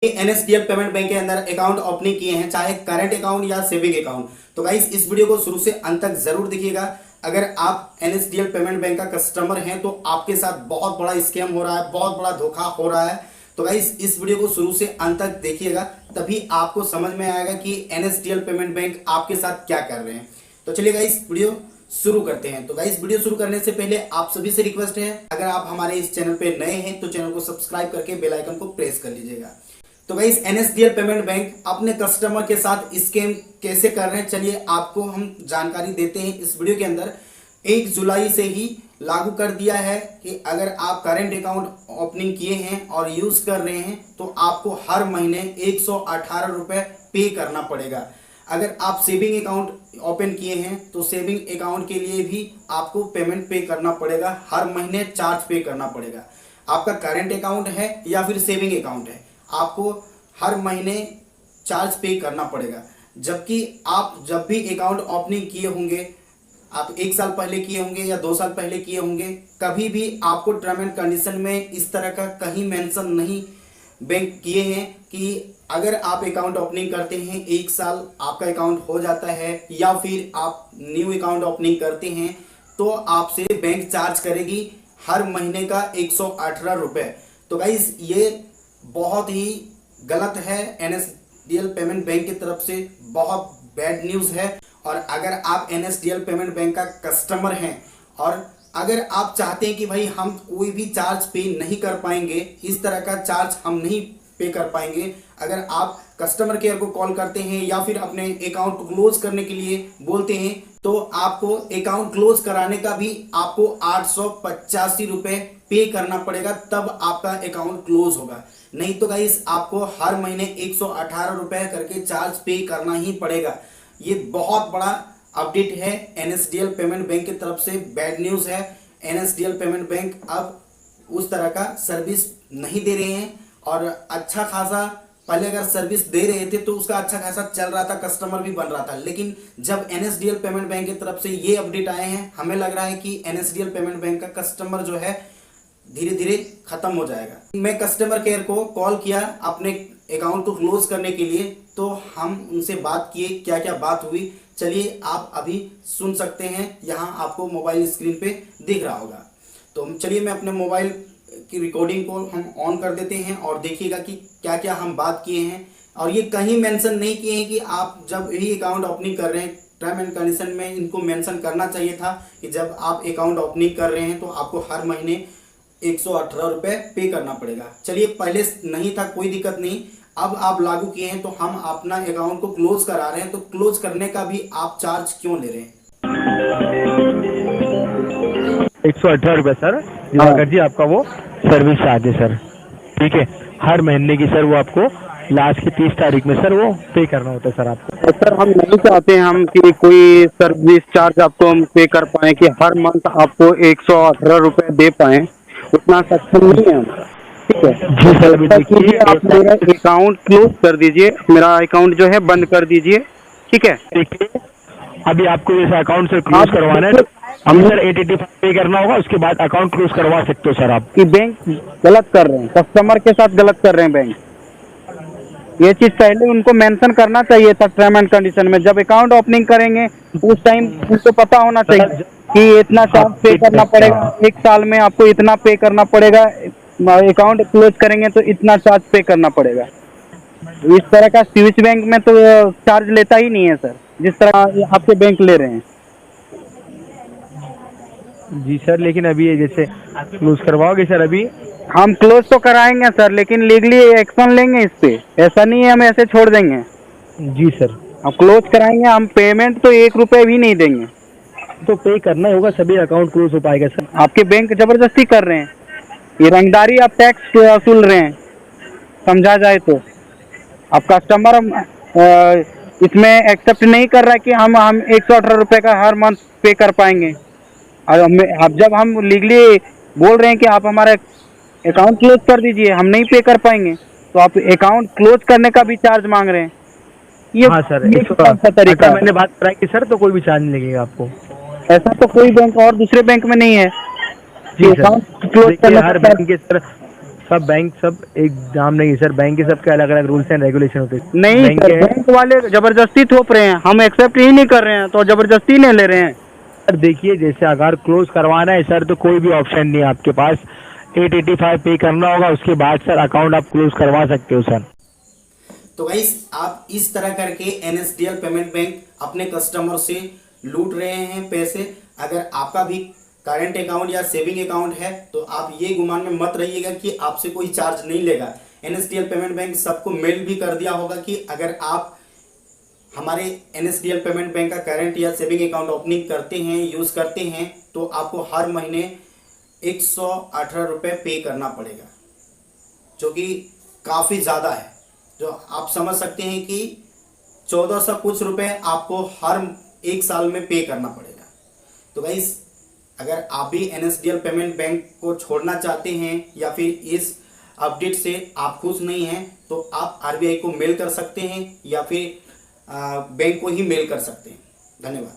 NSDL payment bank के अंदर account opening किए हैं, चाहे करंट अकाउंट या सेविंग अकाउंट। तो गाइस इस वीडियो को शुरू से अंत तक जरूर देखिएगा। अगर आप एनएसडीएल पेमेंट बैंक का कस्टमर हैं तो आपके साथ बहुत बड़ा स्कैम हो रहा है, बहुत बड़ा धोखा हो रहा है। तो गाइस इस वीडियो को शुरू से अंत तक देखिएगा, तभी आपको समझ में आएगा कि एनएसडीएल पेमेंट बैंक आपके साथ क्या कर रहे हैं। तो चलिए गाइस वीडियो शुरू करते हैं। तो गाइस वीडियो शुरू करने से पहले आप सभी से रिक्वेस्ट है, अगर आप हमारे इस चैनल पे नए हैं तो चैनल को सब्सक्राइब करके बेल आइकन को प्रेस कर लीजिएगा। तो गाइस एनएसडीएल पेमेंट बैंक अपने कस्टमर के साथ स्कैम कैसे कर रहे हैं, चलिए आपको हम जानकारी देते हैं इस वीडियो के अंदर। 1 जुलाई से ही लागू कर दिया है कि अगर आप करंट अकाउंट ओपनिंग किए हैं और यूज कर रहे हैं तो आपको हर महीने 118 रुपए पे करना पड़ेगा। अगर आप सेविंग अकाउंट ओपन किए हैं तो सेविंग अकाउंट के लिए भी आपको पेमेंट पे करना पड़ेगा, हर महीने चार्ज पे करना पड़ेगा। आपका करंट अकाउंट है या फिर सेविंग अकाउंट है, आपको हर महीने चार्ज पे करना पड़ेगा। जबकि आप जब भी अकाउंट ओपनिंग किए होंगे, आप 1 साल पहले किए होंगे या 2 साल पहले किए होंगे, कभी भी आपको टर्म एंड कंडीशन में इस तरह का कहीं मेंशन नहीं बैंक किए हैं कि अगर आप अकाउंट ओपनिंग करते हैं 1 साल आपका अकाउंट हो जाता है या फिर आप न्यू अकाउंट ओपनिंग करते हैं तो आपसे बैंक चार्ज करेगी हर महीने का 118 रुपए। तो गाइस ये बहुत ही गलत है, एनएसडीएल पेमेंट बैंक की तरफ से बहुत बैड न्यूज है। और अगर आप एनएसडीएल पेमेंट बैंक का कस्टमर हैं और अगर आप चाहते हैं कि भाई हम कोई भी चार्ज पे नहीं कर पाएंगे, इस तरह का चार्ज हम नहीं पे कर पाएंगे, अगर आप कस्टमर केयर को कॉल करते हैं या फिर अपने अकाउंट को क्लोज करने के लिए बोलते हैं तो आपको अकाउंट क्लोज कराने का भी आपको 885 रुपए पे करना पड़ेगा, तब आपका अकाउंट क्लोज होगा। नहीं तो गाइस आपको हर महीने 118 रुपए करके चार्ज पे करना ही पड़ेगा। ये बहुत बड़ा अपडेट है एनएसडीएल पेमेंट बैंक की तरफ से, बैड न्यूज है। एनएसडीएल पेमेंट बैंक अब उस तरह का सर्विस नहीं दे रहे हैं और अच्छा खासा पहले अगर सर्विस दे रहे थे तो उसका अच्छा खासा चल रहा था, कस्टमर भी बन रहा था। लेकिन जब एनएसडीएल पेमेंट बैंक की तरफ से ये अपडेट आए हैं, हमें लग रहा है कि एनएसडीएल पेमेंट बैंक का कस्टमर जो है धीरे धीरे खत्म हो जाएगा। मैं कस्टमर केयर को कॉल किया अपने अकाउंट को क्लोज करने के लिए, तो हम उनसे बात किए, क्या क्या बात हुई चलिए आप अभी सुन सकते हैं। यहाँ आपको मोबाइल स्क्रीन पे दिख रहा होगा। तो चलिए मैं अपने मोबाइल की रिकॉर्डिंग को हम ऑन कर देते हैं और देखिएगा कि क्या क्या हम बात किए हैं। और ये कहीं मेंशन नहीं किए हैं कि आप जब भी अकाउंट ओपनिंग कर रहे हैं, टर्म एंड कंडीशन में इनको मेंशन करना चाहिए था कि जब आप अकाउंट ओपनिंग कर रहे हैं तो आपको हर महीने 118 रुपए पे करना पड़ेगा। चलिए पहले नहीं था, कोई दिक्कत नहीं, अब आप लागू किए हैं तो हम अपना अकाउंट को क्लोज करा रहे हैं, तो क्लोज करने का भी आप चार्ज क्यों ले रहे हैं? 118 रुपये सर दिवाकर जी, आपका वो सर्विस चार्ज है सर। ठीक है, हर महीने की सर वो आपको लास्ट की 30 तारीख में सर वो पे करना होता है सर आपको। तो सर हम नहीं चाहते हम कि कोई सर्विस चार्ज आपको हम पे कर पाए कि हर मंथ आपको 118 रुपए दे पाए, उतना सक्षम नहीं है हम। ठीक है जी सर, अभी देखिए आप मेरा अकाउंट क्लोज कर दीजिए, मेरा अकाउंट जो है बंद कर दीजिए। ठीक है, देखिए अभी आपको जैसे अकाउंट से क्लोज करवाना है तो हम सर 885 पे करना होगा, उसके बाद अकाउंट क्लोज करवा सकते हो सर आप। कि बैंक गलत कर रहे हैं, कस्टमर के साथ गलत कर रहे हैं बैंक। ये चीज पहले उनको मेंशन करना चाहिए था टर्म एंड कंडीशन में। जब अकाउंट ओपनिंग करेंगे उस टाइम उनको पता होना चाहिए कि इतना चार्ज पे करना पड़ेगा, 1 साल में आपको इतना पे करना पड़ेगा, अकाउंट क्लोज करेंगे तो इतना चार्ज पे करना पड़ेगा। इस तरह का स्विस बैंक में तो चार्ज लेता ही नहीं है सर, जिस तरह आपके बैंक ले रहे हैं। जी सर, लेकिन अभी ये जैसे क्लोज करवाओगे सर, अभी हम क्लोज तो कराएंगे सर, लेकिन लीगली एक्शन लेंगे इस पे, ऐसा नहीं है हम ऐसे छोड़ देंगे। जी सर, हम क्लोज कराएंगे, हम पेमेंट तो 1 रुपए भी नहीं देंगे। तो पे करना होगा, सभी अकाउंट क्लोज हो पाएगा सर। आपके बैंक जबरदस्ती कर रहे हैं, ये रंगदारी, आप टैक्स वसूल रहे हैं समझा जाए तो। अब कस्टमर इसमें एक्सेप्ट नहीं कर रहा है कि हम 118 रुपए का हर मंथ पे कर पाएंगे। और अब जब हम लीगली बोल रहे हैं कि आप हमारा अकाउंट क्लोज कर दीजिए, हम नहीं पे कर पाएंगे, तो आप अकाउंट क्लोज करने का भी चार्ज मांग रहे हैं। ये हाँ सर, ये कौन सा तरीका है? मैंने बात कराई कि सर तो कोई भी चार्ज नहीं लगेगा आपको। ऐसा तो कोई बैंक और दूसरे बैंक में नहीं है। जी सर, अकाउंट क्लोज देखिए हर बैंक के सर सब बैंक सब एक दाम नहीं है सर, बैंक के सबके अलग अलग रूल्स एंड रेगुलेशन होते हैं। नहीं बैंक सर, के बैंक वाले जबरदस्ती थोप रहे हैं, हम एक्सेप्ट ही नहीं कर रहे हैं तो जबरदस्ती नहीं ले रहे हैं। सर देखिए, जैसे अगर क्लोज करवाना है सर तो कोई भी ऑप्शन नहीं है आपके पास, 885 पे करना होगा, उसके बाद सर अकाउंट आप क्लोज करवा सकते हो सर। तो गाइस आप इस तरह करके एनएसडीएल पेमेंट बैंक अपने कस्टमर से लूट रहे हैं पैसे। अगर आपका भी करंट अकाउंट या सेविंग अकाउंट है तो आप ये गुमान में मत रहिएगा कि आपसे कोई चार्ज नहीं लेगा। एनएसडीएल पेमेंट बैंक सबको मेल भी कर दिया होगा कि अगर आप हमारे एनएसडीएल पेमेंट बैंक का करंट या सेविंग अकाउंट ओपनिंग करते हैं, यूज करते हैं, तो आपको हर महीने 118 रुपये पे करना पड़ेगा, जो कि काफ़ी ज़्यादा है। जो आप समझ सकते हैं कि 1400 कुछ रुपए आपको हर एक साल में पे करना पड़ेगा। तो गाइस अगर आप भी एनएसडीएल पेमेंट बैंक को छोड़ना चाहते हैं या फिर इस अपडेट से आप खुश नहीं हैं तो आप आरबीआई को मेल कर सकते हैं या फिर बैंक को ही मेल कर सकते हैं। धन्यवाद।